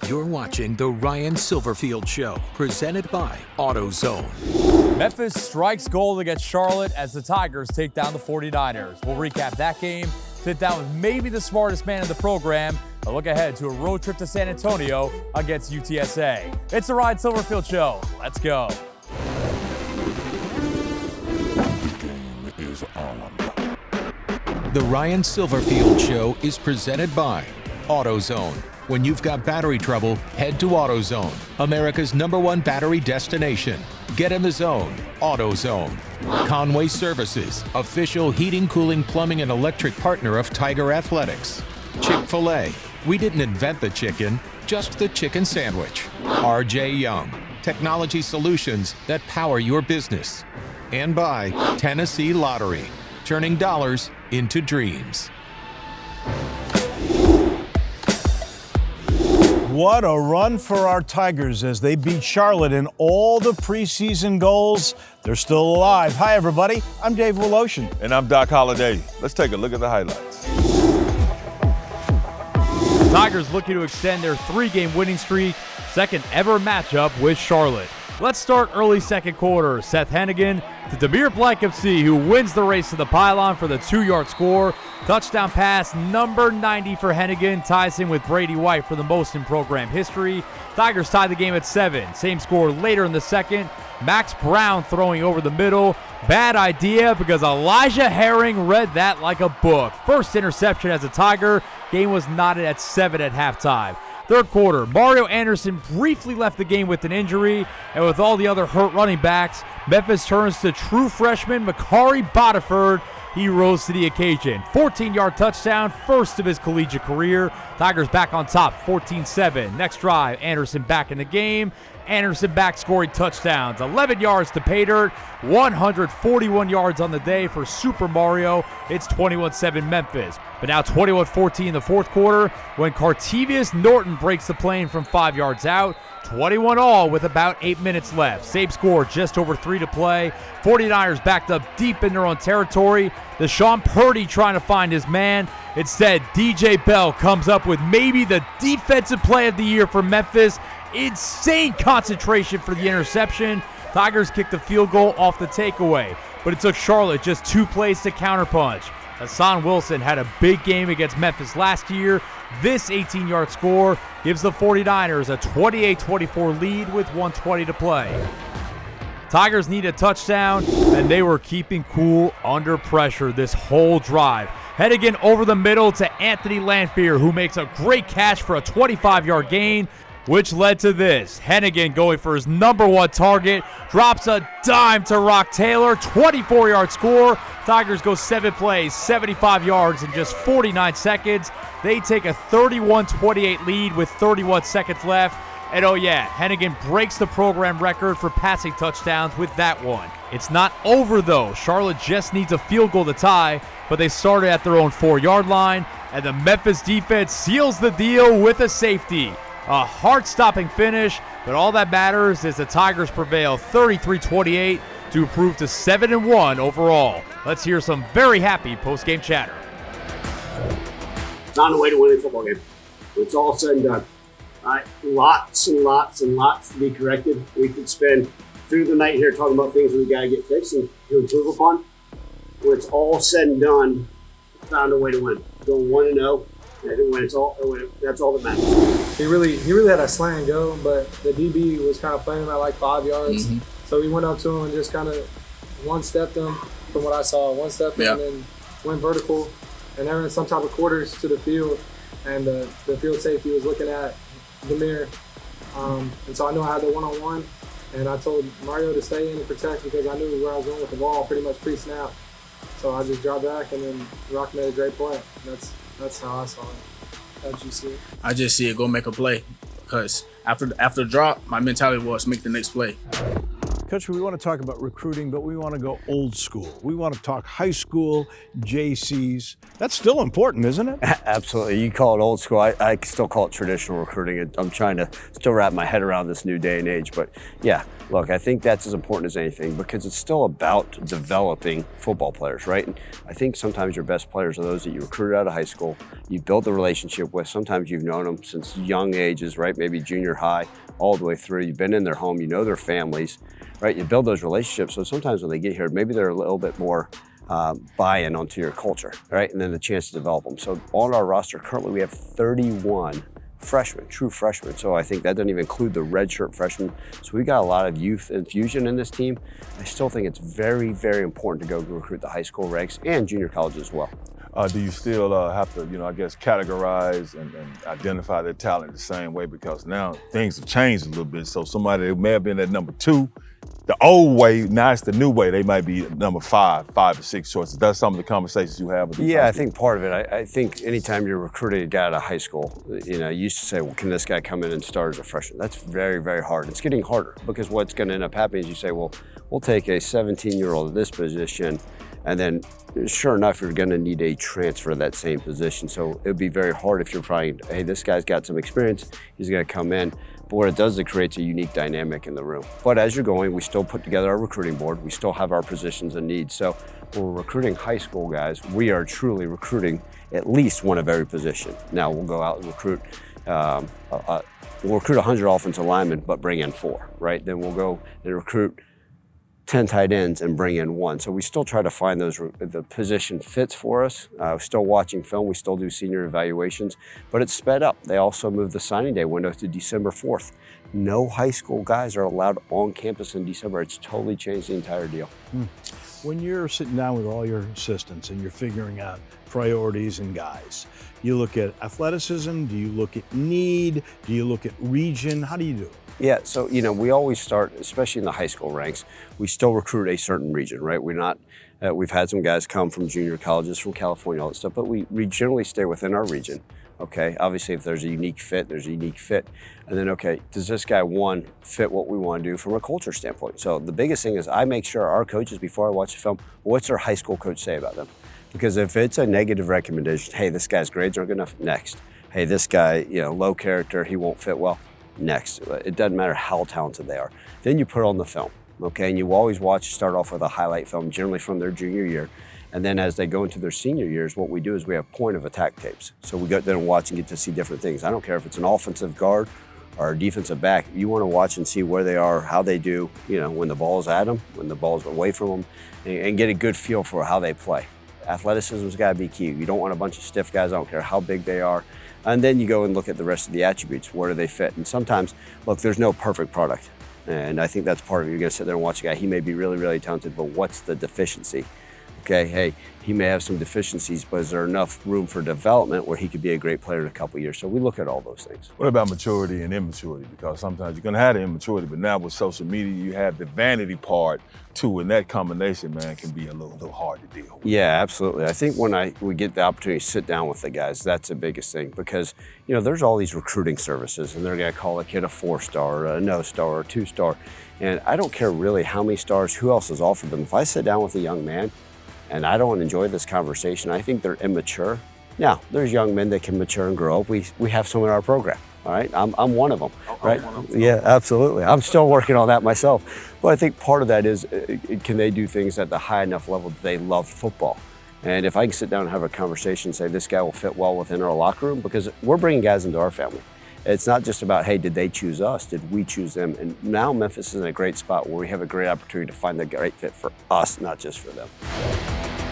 You're watching The Ryan Silverfield Show, presented by AutoZone. Memphis strikes gold against Charlotte as the Tigers take down the 49ers. We'll recap that game, sit down with maybe the smartest man in the program, and look ahead to a road trip to San Antonio against UTSA. It's The Ryan Silverfield Show. Let's go. The Ryan Silverfield Show is presented by AutoZone. When you've got battery trouble, head to AutoZone, America's #1 battery destination. Get in the zone, AutoZone. Conway Services, official heating, cooling, plumbing, and electric partner of Tiger Athletics. Chick-fil-A, we didn't invent the chicken, just the chicken sandwich. RJ Young, technology solutions that power your business. And by Tennessee Lottery, turning dollars into dreams. What a run for our Tigers as they beat Charlotte in all the preseason goals. They're still alive. Hi, everybody. I'm Dave Woloshin. And I'm Doc Holliday. Let's take a look at the highlights. The Tigers looking to extend their 3-game winning streak, second ever matchup with Charlotte. Let's start early second quarter. Seth Hennigan to Demir Blankowski, who wins the race to the pylon for the 2-yard score. Touchdown pass number 90 for Hennigan, ties him with Brady White for the most in program history. Tigers tie the game at 7. Same score later in the second. Max Brown throwing over the middle. Bad idea because Elijah Herring read that like a book. First interception as a Tiger. Game was knotted at 7 at halftime. Third quarter, Mario Anderson briefly left the game with an injury, and with all the other hurt running backs, Memphis turns to true freshman Makari Bodiford. He rose to the occasion. 14-yard touchdown, first of his collegiate career. Tigers back on top, 14-7. Next drive, Anderson back in the game. Anderson back scoring touchdowns. 11 yards to pay dirt, 141 yards on the day for Super Mario. It's 21-7 Memphis. But now 21-14 in the fourth quarter when Cartevious Norton breaks the plane from 5 yards out. 21-all with about 8 minutes left. Same score, just over 3 to play. 49ers backed up deep in their own territory. Deshaun Purdy trying to find his man. Instead, DJ Bell comes up with maybe the defensive play of the year for Memphis. Insane concentration for the interception. Tigers kicked the field goal off the takeaway, but it took Charlotte just 2 plays to counterpunch. Hassan Wilson had a big game against Memphis last year. This 18-yard score gives the 49ers a 28-24 lead with 1:20 to play. Tigers need a touchdown, and they were keeping cool under pressure this whole drive. Hennigan over the middle to Anthony Lanphier, who makes a great catch for a 25-yard gain, which led to this. Hennigan going for his #1 target, drops a dime to Rock Taylor, 24-yard score. Tigers go 7 plays, 75 yards in just 49 seconds. They take a 31-28 lead with 31 seconds left. And oh yeah, Hennigan breaks the program record for passing touchdowns with that one. It's not over though. Charlotte just needs a field goal to tie, but they started at their own 4-yard line, and the Memphis defense seals the deal with a safety. A heart-stopping finish, but all that matters is the Tigers prevail 33-28 to improve to 7-1 overall. Let's hear some very happy post-game chatter. Found a way to win a football game. It's all said and done. Lots and lots and lots to be corrected. We could spend through the night here talking about things we got to get fixed and to improve upon. When it's all said and done, found a way to win. Going 1-0. That's all that matters. He really had a slant and go, but the DB was kind of playing him at like 5 yards. So we went up to him and just kind of one-stepped him from what I saw. One-stepped him and then went vertical. And they're in some type of quarters to the field. And the field safety was looking at Demir. And so I knew I had the one-on-one. And I told Mario to stay in and protect because I knew where I was going with the ball pretty much pre-snap. So I just dropped back and then Rock made a great play. That's how I saw it. How did you see it? I just see it go make a play because after the drop, my mentality was make the next play. Coach, we want to talk about recruiting, but we want to go old school. We want to talk high school, JCs. That's still important, isn't it? Absolutely. You call it old school. I still call it traditional recruiting. I'm trying to still wrap my head around this new day and age. But yeah, look, I think that's as important as anything because it's still about developing football players, right? And I think sometimes your best players are those that you recruited out of high school, you built the relationship with. Sometimes you've known them since young ages, right? Maybe junior high, all the way through. You've been in their home, you know their families, right? You build those relationships. So sometimes when they get here, maybe they're a little bit more buy-in onto your culture, right? And then the chance to develop them. So on our roster currently, we have 31 freshmen, true freshmen. So I think that doesn't even include the redshirt freshmen. So we got a lot of youth infusion in this team. I still think it's very, very important to go recruit the high school ranks and junior college as well. Do you still have to, I guess, categorize and identify their talent the same way? Because now things have changed a little bit. So somebody that may have been at number 2, the old way, now it's the new way. They might be number 5 or 6 choices. That's some of the conversations you have with these I think part of it, I think anytime you're recruiting a guy out of high school, you used to say, well, can this guy come in and start as a freshman? That's very, very hard. It's getting harder because what's going to end up happening is you say, well, we'll take a 17-year-old at this position, and then sure enough, you're going to need a transfer of that same position. So it would be very hard if you're finding, hey, this guy's got some experience, he's going to come in. But what it does is it creates a unique dynamic in the room. But as you're going, we still put together our recruiting board. We still have our positions and needs. So when we're recruiting high school guys, we are truly recruiting at least one of every position. Now we'll go out and recruit, we'll recruit 100 offensive linemen, but bring in 4, right? Then we'll go and recruit 10 tight ends and bring in 1. So we still try to find the position fits for us. We're still watching film. We still do senior evaluations, but it's sped up. They also moved the signing day window to December 4th. No high school guys are allowed on campus in December. It's totally changed the entire deal. When you're sitting down with all your assistants and you're figuring out priorities and guys, you look at athleticism, do you look at need, do you look at region, how do you do it? Yeah, so we always start, especially in the high school ranks, we still recruit a certain region, right? We're not, we've had some guys come from junior colleges, from California, all that stuff, but we generally stay within our region, okay? Obviously, if there's a unique fit, there's a unique fit. And then, okay, does this guy, one, fit what we want to do from a culture standpoint? So the biggest thing is I make sure our coaches, before I watch the film, what's their high school coach say about them? Because if it's a negative recommendation, hey, this guy's grades aren't good enough, next. Hey, this guy, low character, he won't fit well, next. It doesn't matter how talented they are. Then you put on the film, okay? And you always start off with a highlight film, generally from their junior year. And then as they go into their senior years, what we do is we have point of attack tapes. So we go there and watch and get to see different things. I don't care if it's an offensive guard or a defensive back. You want to watch and see where they are, how they do, when the ball's at them, when the ball's away from them, and get a good feel for how they play. Athleticism's got to be key. You don't want a bunch of stiff guys, I don't care how big they are. And then you go and look at the rest of the attributes. Where do they fit? And sometimes, look, there's no perfect product. And I think that's part of it. You're going to sit there and watch a guy. He may be really, really talented, but what's the deficiency? Okay, hey, he may have some deficiencies, but is there enough room for development where he could be a great player in a couple of years? So we look at all those things. What about maturity and immaturity? Because sometimes you're going to have the immaturity, but now with social media, you have the vanity part too, and that combination, man, can be a little hard to deal with. Yeah, absolutely. I think when we get the opportunity to sit down with the guys, that's the biggest thing because, there's all these recruiting services and they're going to call a kid a 4-star, or a no-star, or a 2-star. And I don't care really how many stars, who else has offered them. If I sit down with a young man and I don't enjoy this conversation, I think they're immature. Now, there's young men that can mature and grow up. We have some in our program, all right? I'm one of them, right? Yeah, absolutely. I'm still working on that myself. But I think part of that is, can they do things at the high enough level that they love football? And if I can sit down and have a conversation and say, this guy will fit well within our locker room, because we're bringing guys into our family. It's not just about, hey, did they choose us? Did we choose them? And now Memphis is in a great spot where we have a great opportunity to find the great fit for us, not just for them.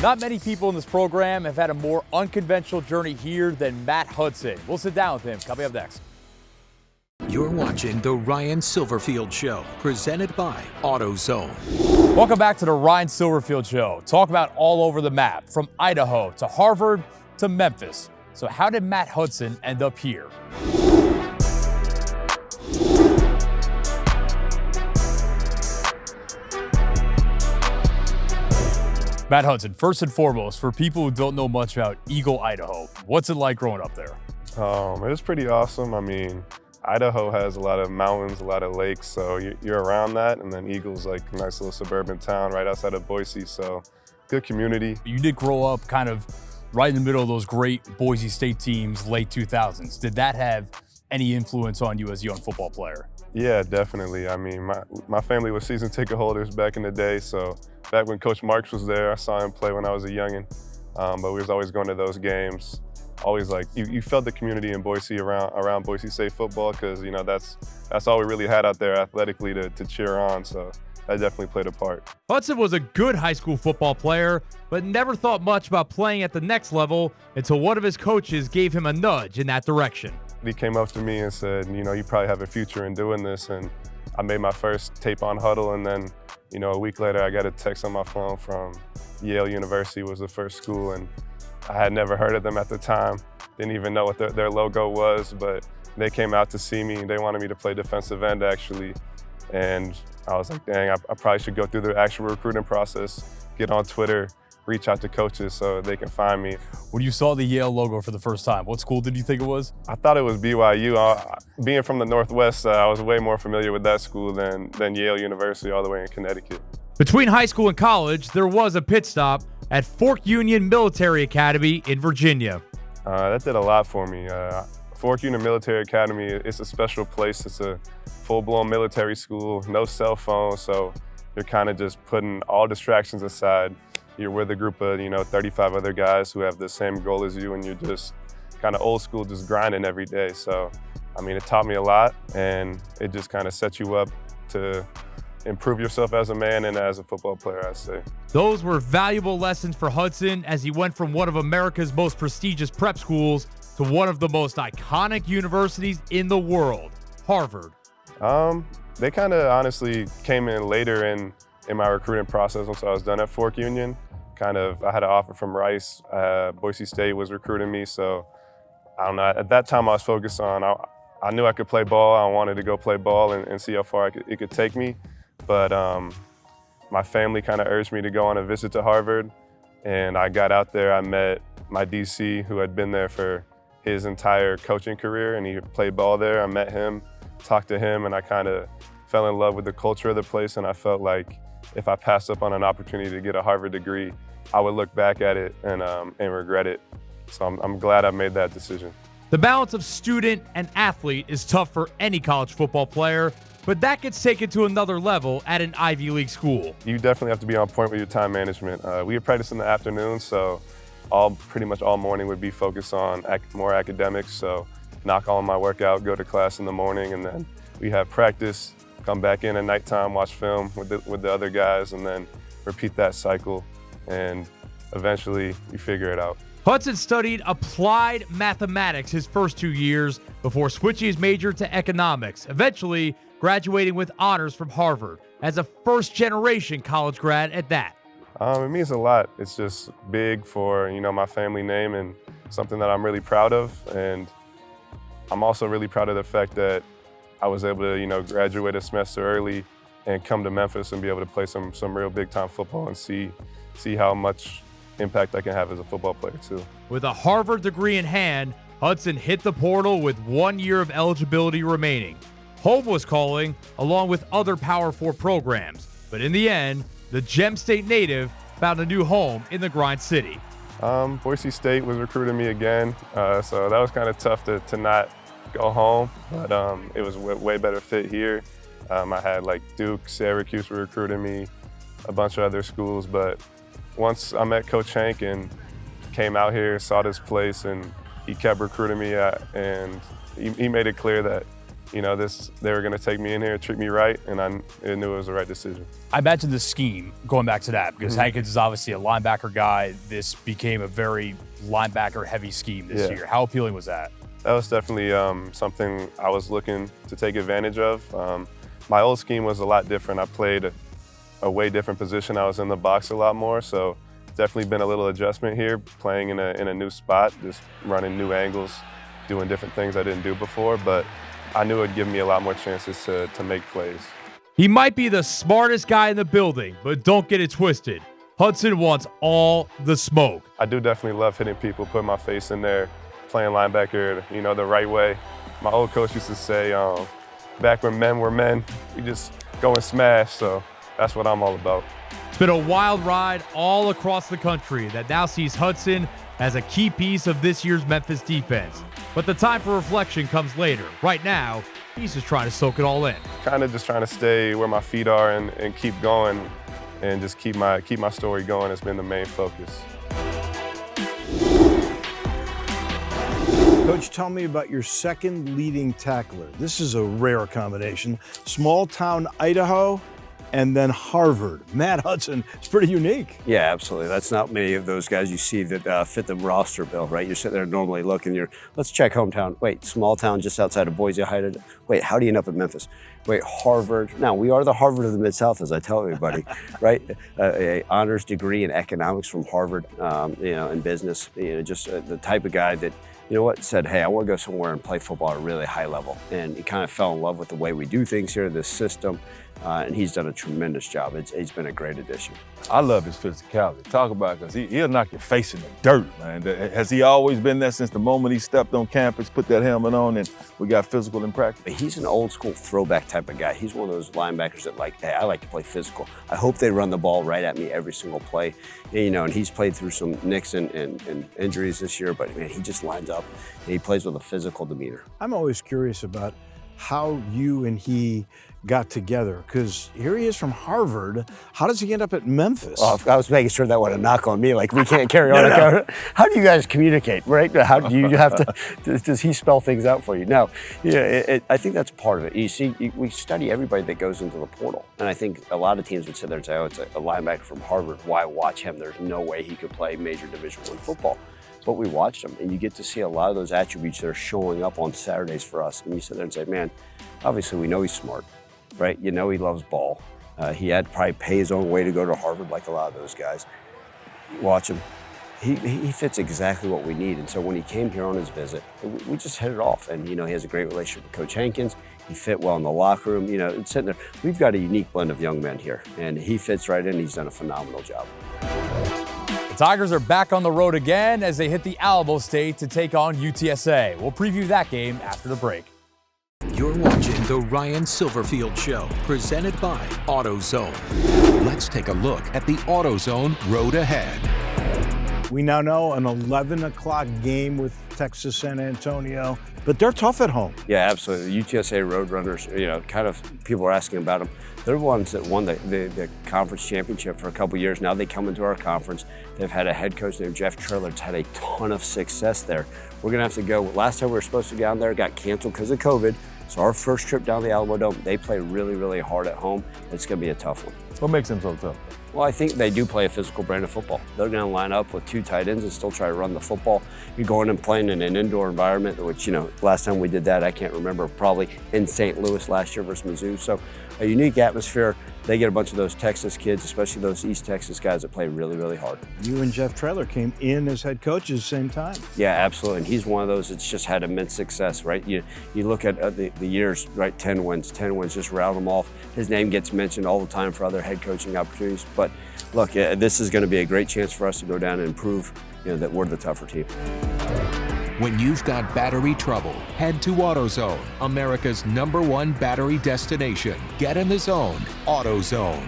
Not many people in this program have had a more unconventional journey here than Matt Hudson. We'll sit down with him coming up next. You're watching The Ryan Silverfield Show, presented by AutoZone. Welcome back to the Ryan Silverfield Show. Talk about all over the map, from Idaho to Harvard to Memphis. So how did Matt Hudson end up here? Matt Hudson, first and foremost, for people who don't know much about Eagle, Idaho, what's it like growing up there? It was pretty awesome. Idaho has a lot of mountains, a lot of lakes, so you're around that. And then Eagle's like a nice little suburban town right outside of Boise, so good community. You did grow up kind of right in the middle of those great Boise State teams, late 2000s. Did that have any influence on you as a young football player? Yeah, definitely. I mean, my family was season ticket holders back in the day, so back when Coach Marks was there, I saw him play when I was a youngin'. But we was always going to those games. Always like, you felt the community in Boise around Boise State football, because, you know, that's all we really had out there athletically to cheer on, so that definitely played a part. Hudson was a good high school football player, but never thought much about playing at the next level until one of his coaches gave him a nudge in that direction. He came up to me and said, you know, you probably have a future in doing this, and I made my first tape on Huddle, and then, you know, a week later I got a text on my phone from Yale University was the first school, and I had never heard of them at the time. Didn't even know what their logo was, but they came out to see me. They wanted me to play defensive end, actually. And I was like, dang, I probably should go through the actual recruiting process, get on Twitter, reach out to coaches so they can find me. When you saw the Yale logo for the first time, what school did you think it was? I thought it was BYU. Being from the Northwest, I was way more familiar with that school than Yale University all the way in Connecticut. Between high school and college, there was a pit stop at Fork Union Military Academy in Virginia. That did a lot for me. Fork Union Military Academy, it's a special place. It's a full-blown military school, no cell phone, so you're kind of just putting all distractions aside. You're with a group of, 35 other guys who have the same goal as you, and you're just kind of old school, just grinding every day. So, I mean, it taught me a lot, and it just kind of set you up to improve yourself as a man and as a football player, I'd say. Those were valuable lessons for Hudson as he went from one of America's most prestigious prep schools to one of the most iconic universities in the world, Harvard. They kind of honestly came in later in my recruiting process once I was done at Fork Union. I had an offer from Rice. Boise State was recruiting me, so I don't know. At that time I was focused on, I knew I could play ball. I wanted to go play ball and see how far it could take me. But my family kind of urged me to go on a visit to Harvard, and I got out there. I met my DC, who had been there for his entire coaching career, and he played ball there. I met him, talked to him, and I kind of fell in love with the culture of the place, and I felt like if I passed up on an opportunity to get a Harvard degree, I would look back at it and regret it. So I'm glad I made that decision. The balance of student and athlete is tough for any college football player, but that gets taken to another level at an Ivy League school. You definitely have to be on point with your time management. We would practice in the afternoon, so pretty much all morning would be focused on more academics. So knock all my work out, go to class in the morning, and then we have practice, come back in at nighttime, watch film with the other guys, and then repeat that cycle, and eventually you figure it out. Hudson studied applied mathematics his first 2 years before switching his major to economics, eventually graduating with honors from Harvard as a first-generation college grad at that. It means a lot. It's just big for, my family name and something that I'm really proud of. And I'm also really proud of the fact that I was able to, graduate a semester early and come to Memphis and be able to play some real big-time football and see how much impact I can have as a football player too. With a Harvard degree in hand, Hudson hit the portal with 1 year of eligibility remaining. Home was calling, along with other Power 4 programs. But in the end, the Gem State native found a new home in the Grind City. Boise State was recruiting me again, so that was kind of tough to not go home, but it was a way better fit here. I had like Duke, Syracuse were recruiting me, a bunch of other schools, but once I met Coach Hank and came out here, saw this place, and he kept recruiting me, and he made it clear that they were going to take me in here, treat me right, and I knew it was the right decision. I imagine the scheme, going back to that, because Hankins is obviously a linebacker guy. This became a very linebacker-heavy scheme this year. How appealing was that? That was definitely something I was looking to take advantage of. My old scheme was a lot different. I played a way different position. I was in the box a lot more, so definitely been a little adjustment here, playing in a new spot, just running new angles, doing different things I didn't do before, but I knew it would give me a lot more chances to make plays. He might be the smartest guy in the building, but don't get it twisted. Hudson wants all the smoke. I do definitely love hitting people, putting my face in there, playing linebacker, the right way. my old coach used to say, back when men were men, we just go and smash. So that's what I'm all about. It's been a wild ride all across the country that now sees Hudson as a key piece of this year's Memphis defense. But the time for reflection comes later. Right now, he's just trying to soak it all in. Kind of just trying to stay where my feet are and keep going and just keep my story going has been the main focus. Coach, tell me about your second leading tackler. This is a rare combination. Small town Idaho and then Harvard. Matt Hudson, it's pretty unique. Yeah, absolutely. That's not many of those guys you see that fit the roster bill, right? You're sitting there normally looking, let's check hometown. Wait, small town just outside of Boise, Idaho. Wait, how do you end up at Memphis? Wait, Harvard. Now, we are the Harvard of the Mid-South, as I tell everybody, right? A honors degree in economics from Harvard, in business. Just the type of guy that, said, hey, I want to go somewhere and play football at a really high level. And he kind of fell in love with the way we do things here, this system, and he's done a tremendous job. It's been a great addition. I love his physicality. Talk about it, because he'll knock your face in the dirt, man. Has he always been that since the moment he stepped on campus, put that helmet on, and we got physical in practice? He's an old school throwback type of guy. He's one of those linebackers that hey, I like to play physical. I hope they run the ball right at me every single play. And he's played through some nicks and injuries this year, but man, he just lines up and he plays with a physical demeanor. I'm always curious about how you and he got together, because here he is from Harvard. How does he end up at Memphis? Oh, I was making sure that wasn't a knock on me, like we can't carry on. No. How do you guys communicate, right? How do you have to, does he spell things out for you? No, I think that's part of it. You see, we study everybody that goes into the portal. And I think a lot of teams would sit there and say, oh, it's a linebacker from Harvard. Why watch him? There's no way he could play major Division I football. But we watched him, and you get to see a lot of those attributes that are showing up on Saturdays for us. And you sit there and say, man, obviously we know he's smart, right? He loves ball. He had to probably pay his own way to go to Harvard like a lot of those guys. Watch him. He fits exactly what we need. And so when he came here on his visit, we just hit it off. And, he has a great relationship with Coach Hankins. He fit well in the locker room. It's sitting there. We've got a unique blend of young men here, and he fits right in. He's done a phenomenal job. The Tigers are back on the road again as they hit the Alamo State to take on UTSA. We'll preview that game after the break. You're watching the Ryan Silverfield Show, presented by AutoZone. Let's take a look at the AutoZone road ahead. We now know an 11 o'clock game with Texas San Antonio, but they're tough at home. Yeah, absolutely. The UTSA Roadrunners, kind of people are asking about them. They're the ones that won the conference championship for a couple years. Now they come into our conference. They've had a head coach named Jeff Triller that's had a ton of success there. We're going to have to go. Last time we were supposed to go down there, got canceled because of COVID. So our first trip down the Alamo Dome, they play really, really hard at home. It's going to be a tough one. What makes them so tough? Well, I think they do play a physical brand of football. They're going to line up with two tight ends and still try to run the football. You're going and playing in an indoor environment, which, last time we did that, I can't remember, probably in St. Louis last year versus Mizzou. So a unique atmosphere. They get a bunch of those Texas kids, especially those East Texas guys that play really, really hard. You and Jeff Trailer came in as head coaches at the same time. Yeah, absolutely. And he's one of those that's just had immense success, right? You look at the years, right? 10 wins, just rattle them off. His name gets mentioned all the time for other head coaching opportunities. But look, this is going to be a great chance for us to go down and prove that we're the tougher team. When you've got battery trouble, head to AutoZone, America's #1 battery destination. Get in the zone, AutoZone.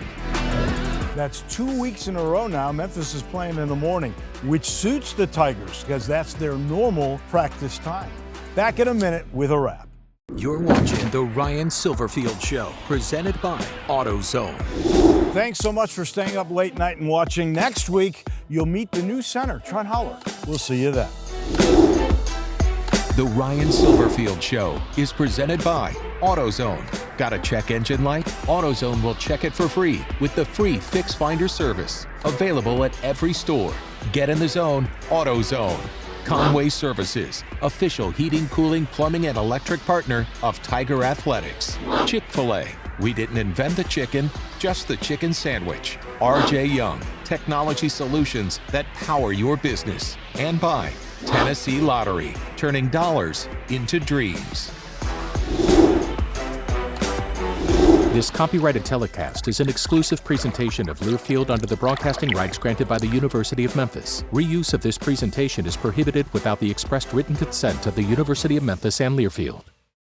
That's 2 weeks in a row now. Memphis is playing in the morning, which suits the Tigers because that's their normal practice time. Back in a minute with a wrap. You're watching the Ryan Silverfield Show, presented by AutoZone. Thanks so much for staying up late night and watching. Next week, you'll meet the new center, Trent Holler. We'll see you then. The Ryan Silverfield Show is presented by AutoZone. Got a check engine light? AutoZone will check it for free with the free Fix Finder service. Available at every store. Get in the zone, AutoZone. Conway Services, official heating, cooling, plumbing, and electric partner of Tiger Athletics. Chick-fil-A, we didn't invent the chicken, just the chicken sandwich. R.J. Young, technology solutions that power your business. And by Tennessee Lottery, turning dollars into dreams. This copyrighted telecast is an exclusive presentation of Silvefield under the broadcasting rights granted by the University of Memphis. Reuse of this presentation is prohibited without the expressed written consent of the University of Memphis and Silvefield.